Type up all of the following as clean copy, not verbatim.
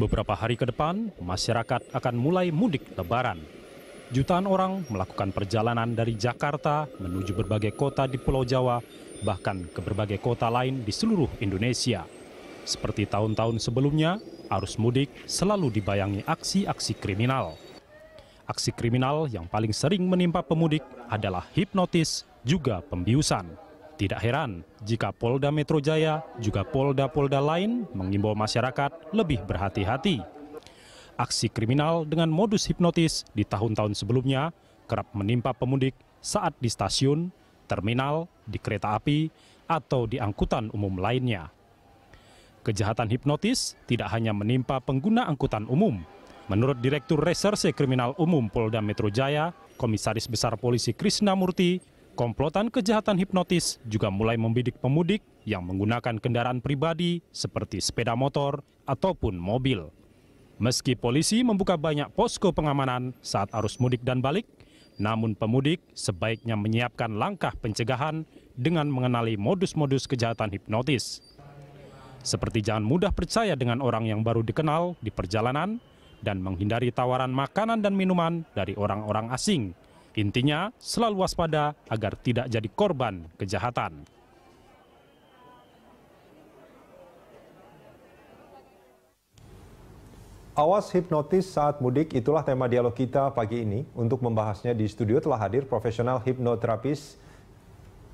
Beberapa hari ke depan, masyarakat akan mulai mudik Lebaran. Jutaan orang melakukan perjalanan dari Jakarta menuju berbagai kota di Pulau Jawa, bahkan ke berbagai kota lain di seluruh Indonesia. Seperti tahun-tahun sebelumnya, arus mudik selalu dibayangi aksi-aksi kriminal. Aksi kriminal yang paling sering menimpa pemudik adalah hipnotis, juga pembiusan. Tidak heran jika Polda Metro Jaya juga polda-polda lain mengimbau masyarakat lebih berhati-hati. Aksi kriminal dengan modus hipnotis di tahun-tahun sebelumnya kerap menimpa pemudik saat di stasiun, terminal, di kereta api, atau di angkutan umum lainnya. Kejahatan hipnotis tidak hanya menimpa pengguna angkutan umum. Menurut Direktur Reserse Kriminal Umum Polda Metro Jaya, Komisaris Besar Polisi Krisna Murti, komplotan kejahatan hipnotis juga mulai membidik pemudik yang menggunakan kendaraan pribadi seperti sepeda motor ataupun mobil. Meski polisi membuka banyak posko pengamanan saat arus mudik dan balik, namun pemudik sebaiknya menyiapkan langkah pencegahan dengan mengenali modus-modus kejahatan hipnotis. Seperti jangan mudah percaya dengan orang yang baru dikenal di perjalanan dan menghindari tawaran makanan dan minuman dari orang-orang asing. Intinya, selalu waspada agar tidak jadi korban kejahatan. Awas hipnotis saat mudik, itulah tema dialog kita pagi ini. Untuk membahasnya di studio telah hadir profesional hipnoterapis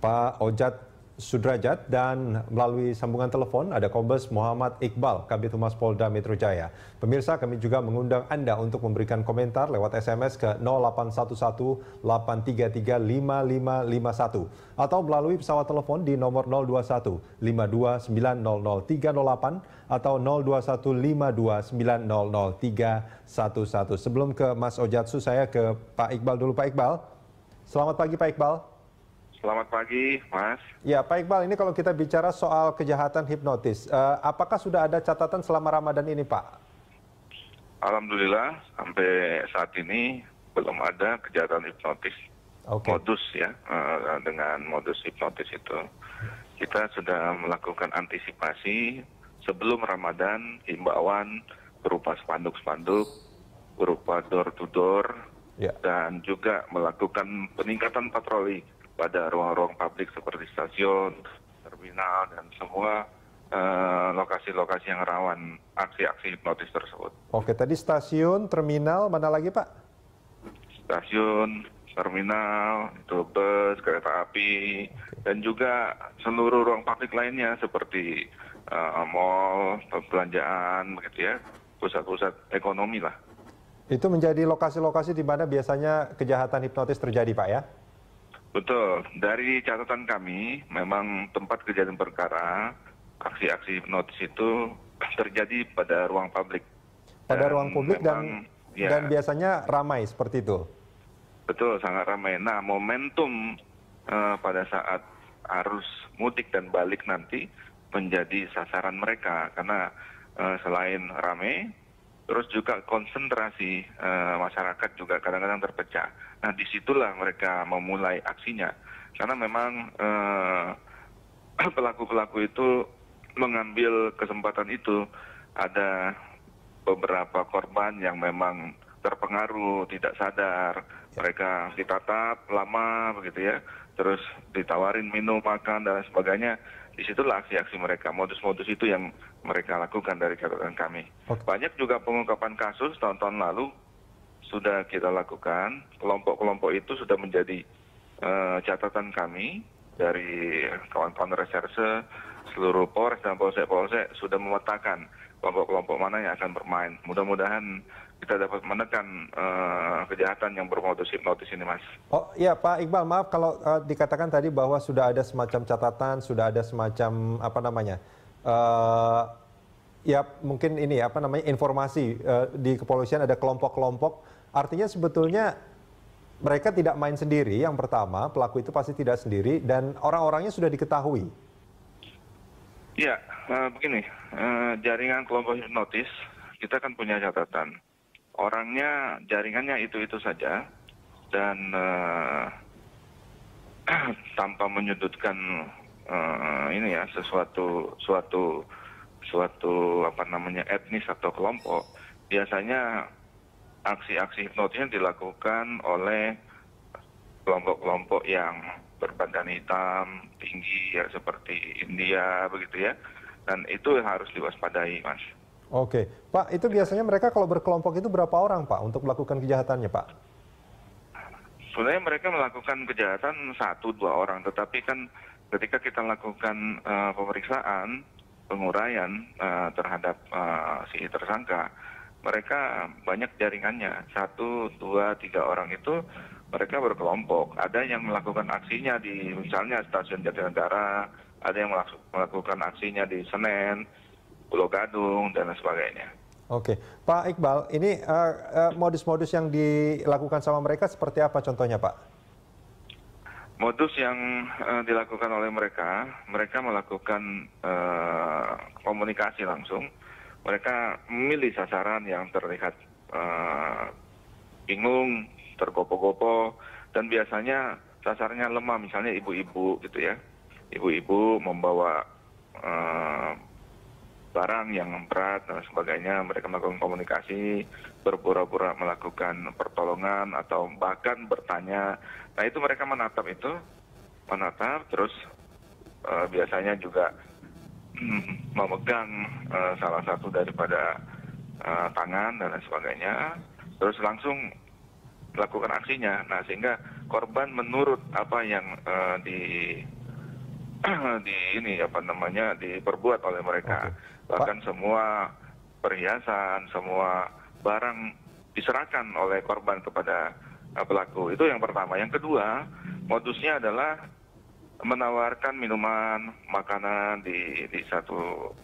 Pak Ojat Sudrajat, dan melalui sambungan telepon ada Kombes Muhammad Iqbal, Kabid Humas Polda Metro Jaya. Pemirsa, kami juga mengundang Anda untuk memberikan komentar lewat SMS ke 0811-833-5551 atau melalui pesawat telepon di nomor 021-52900-308 atau 021-52900-311. Sebelum ke Mas Ojatsu, saya ke Pak Iqbal dulu. Pak Iqbal, selamat pagi Pak Iqbal. Selamat pagi, Mas. Ya, Pak Iqbal, ini kalau kita bicara soal kejahatan hipnotis, apakah sudah ada catatan selama Ramadan ini, Pak? Alhamdulillah, sampai saat ini belum ada kejahatan hipnotis. Modus ya, dengan modus hipnotis itu. Kita sudah melakukan antisipasi sebelum Ramadan, himbauan berupa spanduk-spanduk, berupa door-to-door, dan juga melakukan peningkatan patroli pada ruang-ruang publik seperti stasiun, terminal, dan semua lokasi-lokasi yang rawan aksi-aksi hipnotis tersebut. Oke, tadi stasiun, terminal, mana lagi Pak? Stasiun, terminal, itu bus, kereta api, dan juga seluruh ruang publik lainnya seperti mall, perbelanjaan, begitu ya, pusat-pusat ekonomi lah. Itu menjadi lokasi-lokasi di mana biasanya kejahatan hipnotis terjadi, Pak ya? Betul. Dari catatan kami, memang tempat kejadian perkara, aksi-aksi hipnotis itu terjadi pada ruang publik. Pada ruang publik memang, dan biasanya ramai seperti itu? Betul, sangat ramai. Nah, momentum pada saat arus mudik dan balik nanti menjadi sasaran mereka. Karena selain ramai, terus juga konsentrasi masyarakat juga kadang-kadang terpecah. Nah, disitulah mereka memulai aksinya. Karena memang pelaku-pelaku itu mengambil kesempatan itu. Ada beberapa korban yang memang terpengaruh, tidak sadar. Mereka ditatap lama, begitu ya. Terus ditawarin minum, makan, dan sebagainya. Disitulah aksi-aksi mereka, modus-modus itu yang mereka lakukan dari catatan kami. Banyak juga pengungkapan kasus tahun-tahun lalu sudah kita lakukan, kelompok-kelompok itu sudah menjadi catatan kami dari kawan-kawan reserse, seluruh Polres dan Polsek-Polsek sudah memetakan kelompok-kelompok mana yang akan bermain. Mudah-mudahan kita dapat menekan kejahatan yang bermodus hipnotis ini, Mas. Oh iya Pak Iqbal, maaf kalau dikatakan tadi bahwa sudah ada semacam catatan, sudah ada semacam apa namanya, ya mungkin ini apa namanya informasi di kepolisian ada kelompok-kelompok. Artinya sebetulnya mereka tidak main sendiri. Yang pertama, pelaku itu pasti tidak sendiri dan orang-orangnya sudah diketahui. Ya, begini, jaringan kelompok hipnotis kita kan punya catatan. Orangnya, jaringannya itu-itu saja, dan tanpa menyudutkan ini ya, suatu suatu etnis atau kelompok, biasanya aksi-aksi hipnotisnya dilakukan oleh kelompok-kelompok yang berbadan hitam, tinggi ya seperti India begitu ya. Dan itu harus diwaspadai, Mas. Oke, Pak, itu biasanya mereka kalau berkelompok itu berapa orang, Pak, untuk melakukan kejahatannya, Pak? Sebenarnya mereka melakukan kejahatan 1-2 orang, tetapi kan ketika kita lakukan pemeriksaan, penguraian terhadap si tersangka, mereka banyak jaringannya, 1, 2, 3 orang itu mereka berkelompok. Ada yang melakukan aksinya di misalnya stasiun Jatinegara, ada yang melakukan aksinya di Senen, Pulau Gadung, dan sebagainya. Oke, Pak Iqbal, ini modus-modus yang dilakukan sama mereka seperti apa contohnya, Pak? Modus yang dilakukan oleh mereka melakukan komunikasi langsung. Mereka memilih sasaran yang terlihat bingung, tergopoh-gopoh, dan biasanya sasarannya lemah, misalnya ibu-ibu gitu ya. Ibu-ibu membawa barang yang berat dan sebagainya. Mereka melakukan komunikasi, berpura-pura melakukan pertolongan atau bahkan bertanya. Nah itu mereka menatap terus biasanya juga memegang salah satu daripada tangan dan lain sebagainya, terus langsung melakukan aksinya. Nah sehingga korban menurut apa yang diperbuat oleh mereka. Oke. Bahkan semua perhiasan, semua barang diserahkan oleh korban kepada pelaku. Itu yang pertama. Yang kedua, modusnya adalah menawarkan minuman, makanan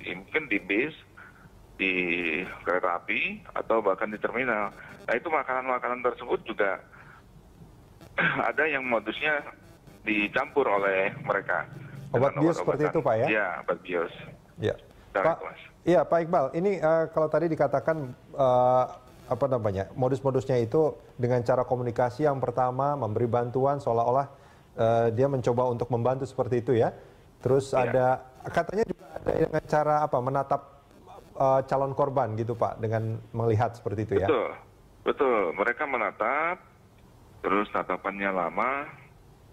mungkin di bis, di kereta api, atau bahkan di terminal. Nah itu makanan-makanan tersebut juga ada yang modusnya dicampur oleh mereka. Obat bius seperti itu, Pak, ya? Iya, obat bius. Ya. Pak Iqbal, ini kalau tadi dikatakan modus-modusnya itu dengan cara komunikasi yang pertama memberi bantuan seolah-olah dia mencoba untuk membantu seperti itu ya. Terus ada katanya juga ada dengan cara menatap calon korban gitu, Pak, dengan melihat seperti itu ya. Betul. Mereka menatap, terus tatapannya lama,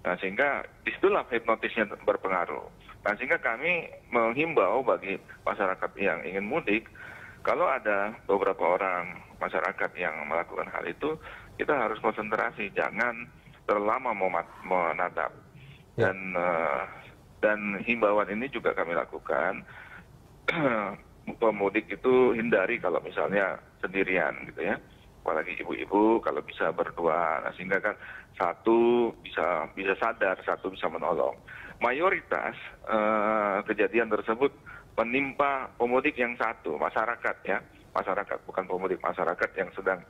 nah sehingga disitulah hipnotisnya berpengaruh. Nah sehingga kami menghimbau bagi masyarakat yang ingin mudik, kalau ada beberapa orang masyarakat yang melakukan hal itu, kita harus konsentrasi, jangan terlalu lama menatap. Dan himbauan ini juga kami lakukan, pemudik itu hindari kalau misalnya sendirian gitu ya. Apalagi ibu-ibu kalau bisa berdua, nah, sehingga kan satu bisa sadar, satu bisa menolong. Mayoritas kejadian tersebut menimpa pemudik yang satu, masyarakat bukan pemudik, masyarakat yang sedang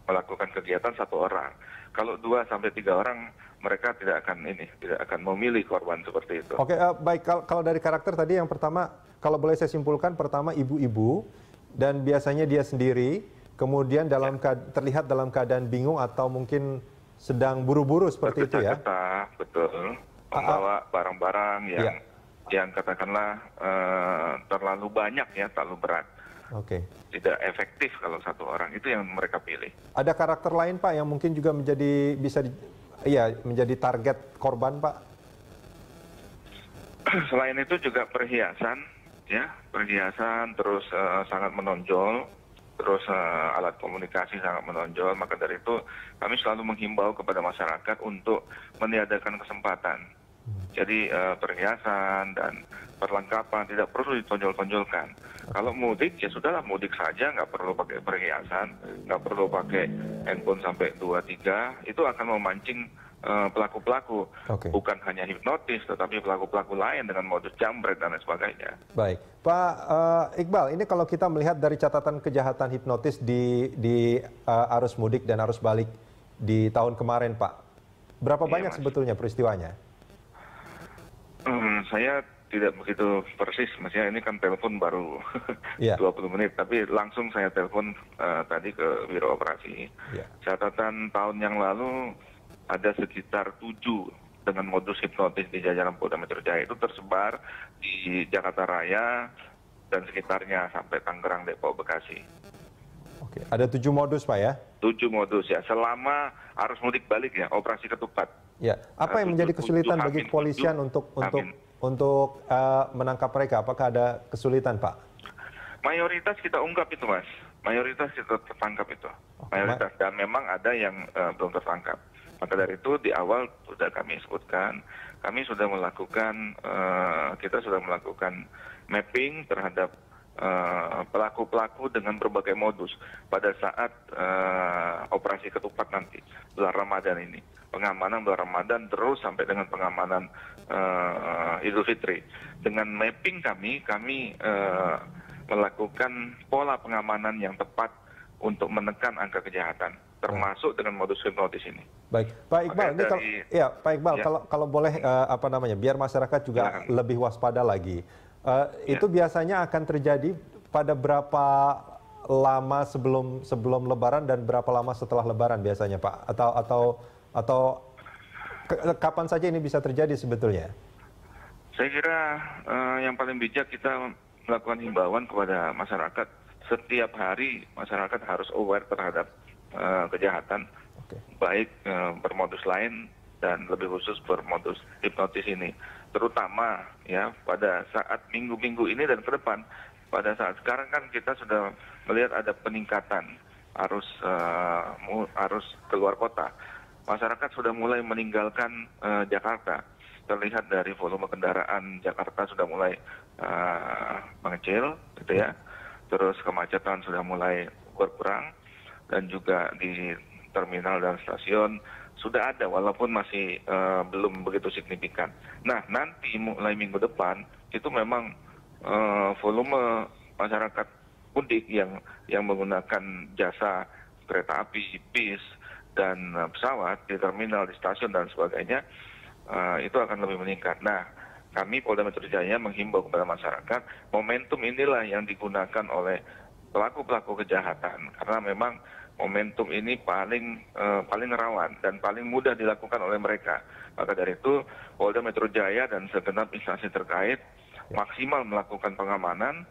melakukan kegiatan satu orang. Kalau 2 sampai 3 orang, mereka tidak akan memilih korban seperti itu. Oke, baik. Kalau dari karakter tadi yang pertama, kalau boleh saya simpulkan, pertama ibu-ibu dan biasanya dia sendiri, kemudian terlihat dalam keadaan bingung atau mungkin sedang buru-buru seperti itu ya? Betul. Membawa barang-barang yang katakanlah terlalu banyak ya, terlalu berat. Oke. Tidak efektif kalau satu orang, itu yang mereka pilih. Ada karakter lain, Pak, yang mungkin juga menjadi target korban, Pak? Selain itu juga perhiasan, terus sangat menonjol, terus alat komunikasi sangat menonjol. Maka dari itu kami selalu menghimbau kepada masyarakat untuk meniadakan kesempatan. Jadi perhiasan dan perlengkapan tidak perlu ditonjol-tonjolkan. Kalau mudik ya sudahlah, mudik saja, nggak perlu pakai perhiasan, nggak perlu pakai handphone sampai 2-3, itu akan memancing pelaku-pelaku. Bukan hanya hipnotis, tetapi pelaku-pelaku lain dengan modus jambret dan lain sebagainya. Baik, Pak Iqbal, ini kalau kita melihat dari catatan kejahatan hipnotis di arus mudik dan arus balik di tahun kemarin, Pak, berapa banyak sebetulnya peristiwanya? Saya tidak begitu persis, maksudnya ini kan telepon baru 20 menit, tapi langsung saya telepon tadi ke Biro Operasi. Catatan tahun yang lalu ada sekitar 7 dengan modus hipnotis di jajaran Polda Metro Jaya itu tersebar di Jakarta Raya dan sekitarnya sampai Tangerang, Depok, Bekasi. Oke, ada 7 modus Pak ya? 7 modus ya, selama arus mudik balik ya, operasi ketupat. Ya, apa yang menjadi kesulitan bagi kepolisian untuk menangkap mereka? Apakah ada kesulitan Pak? Mayoritas kita ungkap itu Mas, mayoritas kita tertangkap itu, mayoritas, dan memang ada yang belum tertangkap. Maka dari itu di awal sudah kami sebutkan, kami sudah melakukan, kita sudah melakukan mapping terhadap pelaku-pelaku dengan berbagai modus pada saat operasi ketupat nanti bulan Ramadan ini, pengamanan bulan Ramadan terus sampai dengan pengamanan Idul Fitri. Dengan mapping kami melakukan pola pengamanan yang tepat untuk menekan angka kejahatan, termasuk dengan modus hipnotis ini. Baik, Pak Iqbal, Pak Iqbal, ya. Kalau boleh biar masyarakat juga lebih waspada lagi. Itu biasanya akan terjadi pada berapa lama sebelum Lebaran dan berapa lama setelah Lebaran biasanya, Pak? Atau kapan saja ini bisa terjadi sebetulnya? Saya kira yang paling bijak kita melakukan himbauan kepada masyarakat. Setiap hari masyarakat harus aware terhadap kejahatan, baik bermodus lain dan lebih khusus bermodus hipnotis ini. Terutama ya pada saat minggu-minggu ini dan ke depan. Pada saat sekarang kan kita sudah melihat ada peningkatan arus keluar kota. Masyarakat sudah mulai meninggalkan Jakarta. Terlihat dari volume kendaraan Jakarta sudah mulai mengecil, gitu ya. Terus kemacetan sudah mulai berkurang, dan juga di terminal dan stasiun sudah ada, walaupun masih belum begitu signifikan. Nah, nanti mulai minggu depan itu memang volume masyarakat mudik yang menggunakan jasa kereta api, bis, dan pesawat di terminal, di stasiun dan sebagainya, itu akan lebih meningkat. Nah, kami Polda Metro Jaya menghimbau kepada masyarakat, momentum inilah yang digunakan oleh pelaku-pelaku kejahatan, karena memang momentum ini paling rawan dan paling mudah dilakukan oleh mereka. Maka dari itu, Polda Metro Jaya dan segenap instansi terkait maksimal melakukan pengamanan,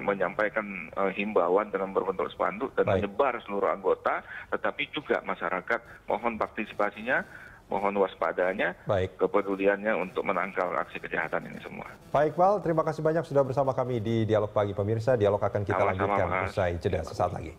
menyampaikan himbauan dalam berbentuk spanduk dan menyebar seluruh anggota, tetapi juga masyarakat mohon partisipasinya, mohon waspadanya, kepeduliannya untuk menangkal aksi kejahatan ini semua. Pak Iqbal, terima kasih banyak sudah bersama kami di Dialog Pagi. Pemirsa, dialog akan kita lanjutkan usai jeda sesaat lagi.